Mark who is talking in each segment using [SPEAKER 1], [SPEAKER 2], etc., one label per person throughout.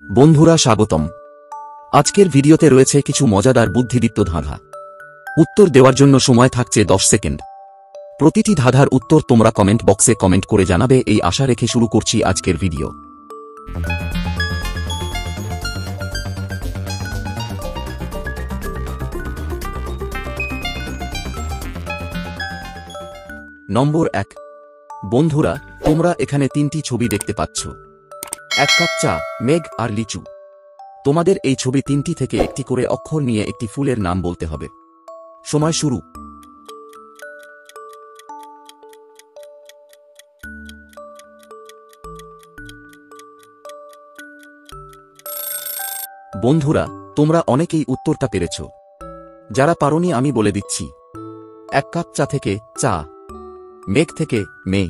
[SPEAKER 1] বন্ধুরা স্বাগতম। আজকের ভিডিওতে রয়েছে কিছু মজাদার বুদ্ধিদীপ্ত ধাঁধা। উত্তর দেওয়ার জন্য সময় থাকছে 10 সেকেন্ড। প্রতিটি ধাঁধার উত্তর তোমরা কমেন্ট বক্সে কমেন্ট করে জানাবে, এই আশা রেখে শুরু করছি আজকের ভিডিও। নম্বর 1। বন্ধুরা, তোমরা এখানে তিনটি ছবি দেখতে পাচ্ছ। এক কাপ চা, মেঘ আর লিচু। তোমাদের এই ছবি তিনটি থেকে একটি করে অক্ষর নিয়ে একটি ফুলের নাম বলতে হবে। সময় শুরু। বন্ধুরা, তোমরা অনেকেই উত্তরটা পেরেছ। যারা পারোনি আমি বলে দিচ্ছি। এক কাপ চা থেকে চা, মেঘ থেকে মে,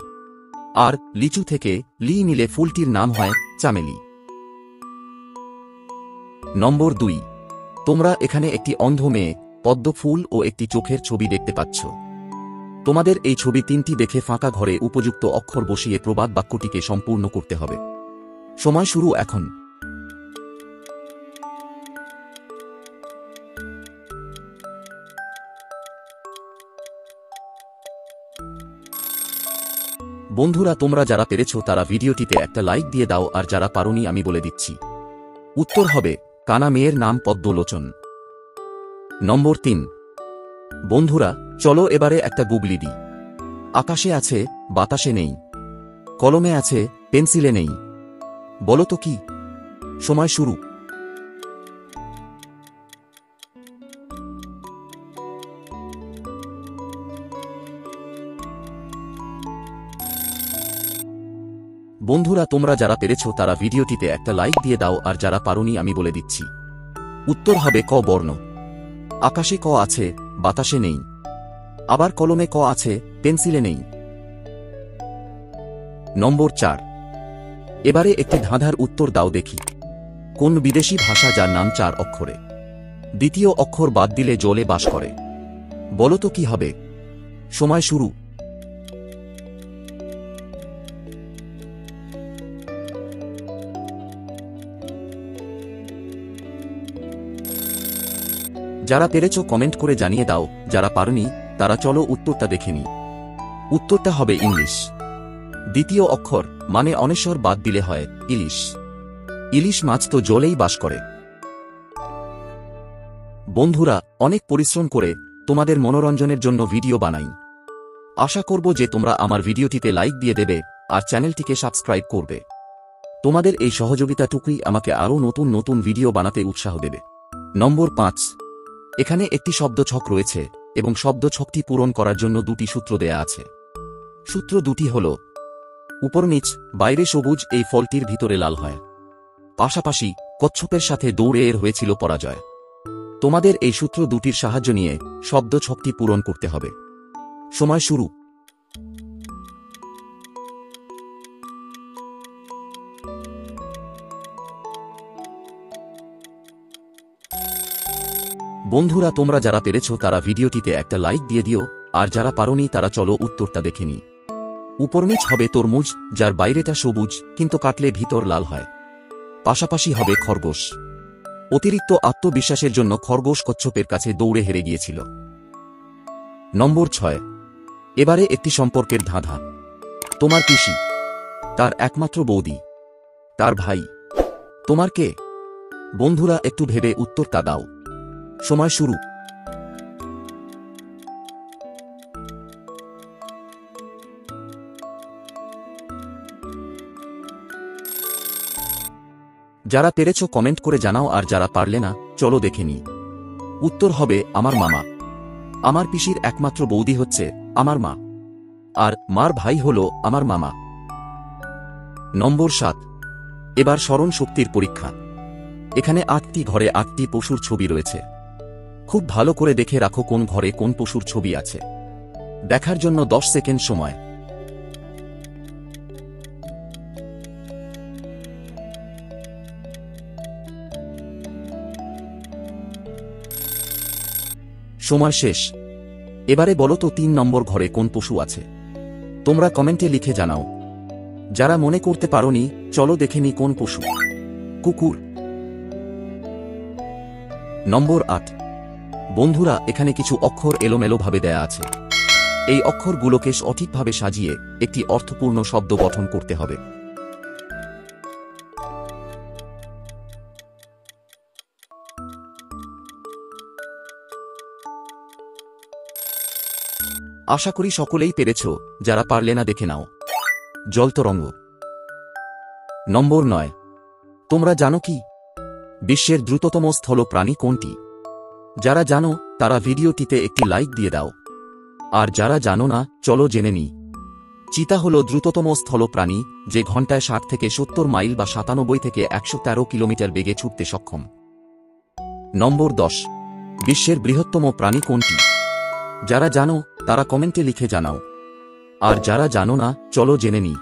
[SPEAKER 1] আর লিচু থেকে লি নিলে ফুলটির নাম হয় চামেলি। নম্বর 2। তোমরা এখানে একটি অন্ধ মেয়ে, পদ্ম ফুল ও একটি চোখের ছবি দেখতে পাচ্ছ। তোমাদের এই ছবি তিনটি দেখে ফাঁকা ঘরে উপযুক্ত অক্ষর বসিয়ে প্রবাদ বাক্যটিকে সম্পূর্ণ করতে হবে। সময় শুরু এখন। বন্ধুরা, তোমরা যারা পেরেছ তারা ভিডিওটিতে একটা লাইক দিয়ে দাও, আর যারা পারোনি আমি বলে দিচ্ছি। উত্তর হবে কানা মেয়ের নাম পদ্মলোচন। নম্বর 3। বন্ধুরা, চলো এবারে একটা গুগলি দিই। আকাশে আছে, বাতাসে নেই, কলমে আছে, পেন্সিলে নেই, বলো তো কি? সময় শুরু। বন্ধুরা, তোমরা যারা পেরেছ তারা ভিডিওটিতে একটা লাইক দিয়ে দাও, আর যারা পারোনি আমি বলে দিচ্ছি। উত্তর হবে ক বর্ণ। আকাশে ক আছে, বাতাসে নেই, আবার কলমে ক আছে, পেন্সিলে নেই। নম্বর 4। এবারে একটি ধাঁধার উত্তর দাও দেখি। কোন বিদেশি ভাষা যার নাম 4 অক্ষরে, দ্বিতীয় অক্ষর বাদ দিলে জলে বাস করে? বলো তো কি হবে? সময় শুরু। যারা পেরেছ কমেন্ট করে জানিয়ে দাও, যারা পারোনি তারা চলো উত্তরটা দেখে নি। উত্তরটা হবে ইংলিশ। দ্বিতীয় অক্ষর মানে অনেশ্বর বাদ দিলে হয় ইলিশ। ইলিশ মাছ তো জলেই বাস করে। বন্ধুরা, অনেক পরিশ্রম করে তোমাদের মনোরঞ্জনের জন্য ভিডিও বানাই। আশা করব যে তোমরা আমার ভিডিওটিতে লাইক দিয়ে দেবে আর চ্যানেলটিকে সাবস্ক্রাইব করবে। তোমাদের এই সহযোগিতাটুকুই আমাকে আরও নতুন নতুন ভিডিও বানাতে উৎসাহ দেবে। নম্বর 5। এখানে একটি শব্দ ছক রয়েছে এবং শব্দ ছকটি পূরণ করার জন্য দুটি সূত্র দেয়া আছে। সূত্র দুটি হল: উপর নিচ, বাইরে সবুজ এই ফলটির ভিতরে লাল হয়। পাশাপাশি কচ্ছপের সাথে দৌড়ে এর হয়েছিল পরাজয়। তোমাদের এই সূত্র দুটির সাহায্য নিয়ে শব্দ ছকটি পূরণ করতে হবে। সময় শুরু। বন্ধুরা, তোমরা যারা পেরেছ তারা ভিডিওটিতে একটা লাইক দিয়ে দিও, আর যারা পারোনি তারা চলো উত্তরটা দেখে নি। উপরনিচ হবে তরমুজ, যার বাইরেটা সবুজ কিন্তু কাটলে ভিতর লাল হয়। পাশাপাশি হবে খরগোশ। অতিরিক্ত আত্মবিশ্বাসের জন্য খরগোশ কচ্ছপের কাছে দৌড়ে হেরে গিয়েছিল। নম্বর 6। এবারে একটি সম্পর্কের ধাঁধা। তোমার পিসি, তার একমাত্র বৌদি, তার ভাই, তোমার কে? বন্ধুরা, একটু ভেবে উত্তরটা দাও। সময় শুরু। যারা পেরেছ কমেন্ট করে জানাও, আর যারা পারলে না চলো দেখে নি। উত্তর হবে আমার মামা। আমার পিসির একমাত্র বৌদি হচ্ছে আমার মা, আর মার ভাই হল আমার মামা। নম্বর 7। এবার স্মরণ শক্তির পরীক্ষা। এখানে 8টি ঘরে 8টি পশুর ছবি রয়েছে। খুব ভালো করে দেখে রাখো কোন ঘরে কোন পশুর ছবি আছে। দেখার জন্য 10 সেকেন্ড সময়। সময় শেষ। এবারে বলো তো 3 নম্বর ঘরে কোন পশু আছে? তোমরা কমেন্টে লিখে জানাও। যারা মনে করতে পারোনি চলো দেখে নি কোন পশু। কুকুর। নম্বর 8। বন্ধুরা, এখানে কিছু অক্ষর এলোমেলোভাবে দেয়া আছে। এই অক্ষরগুলোকে সঠিকভাবে সাজিয়ে একটি অর্থপূর্ণ শব্দ গঠন করতে হবে। আশা করি সকলেই পেরেছ, যারা পারলে না দেখে নাও। জলতরঙ্গ। নম্বর 9। তোমরা জানো কি বিশ্বের দ্রুততম স্থল প্রাণী কোনটি? যারা জানো তারা ভিডিওটিতে একটি লাইক দিয়ে দাও। আর যারা জানো না, চলো জেনে নিই। চিতা হল দ্রুততম স্থল প্রাণী, যে ঘন্টায় 60 থেকে 70 মাইল বা 97 থেকে 113 কিলোমিটার বেগে ছুটতে সক্ষম। নম্বর 10। বিশ্বের বৃহত্তম প্রাণী কোনটি? যারা জানো তারা কমেন্টে লিখে জানাও। আর যারা জানো না, চলো জেনে নিই।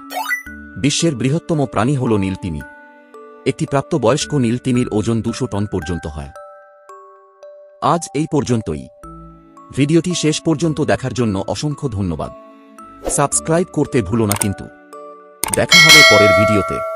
[SPEAKER 1] বিশ্বের বৃহত্তম প্রাণী হল নীলতিমি। একটি প্রাপ্তবয়স্ক নীলতিমির ওজন 200 টন পর্যন্ত হয়। আজ এই পর্যন্তই। ভিডিওটি শেষ পর্যন্ত দেখার জন্য অসংখ্য ধন্যবাদ। সাবস্ক্রাইব করতে ভুলো না কিন্তু। দেখা হবে পরের ভিডিওতে।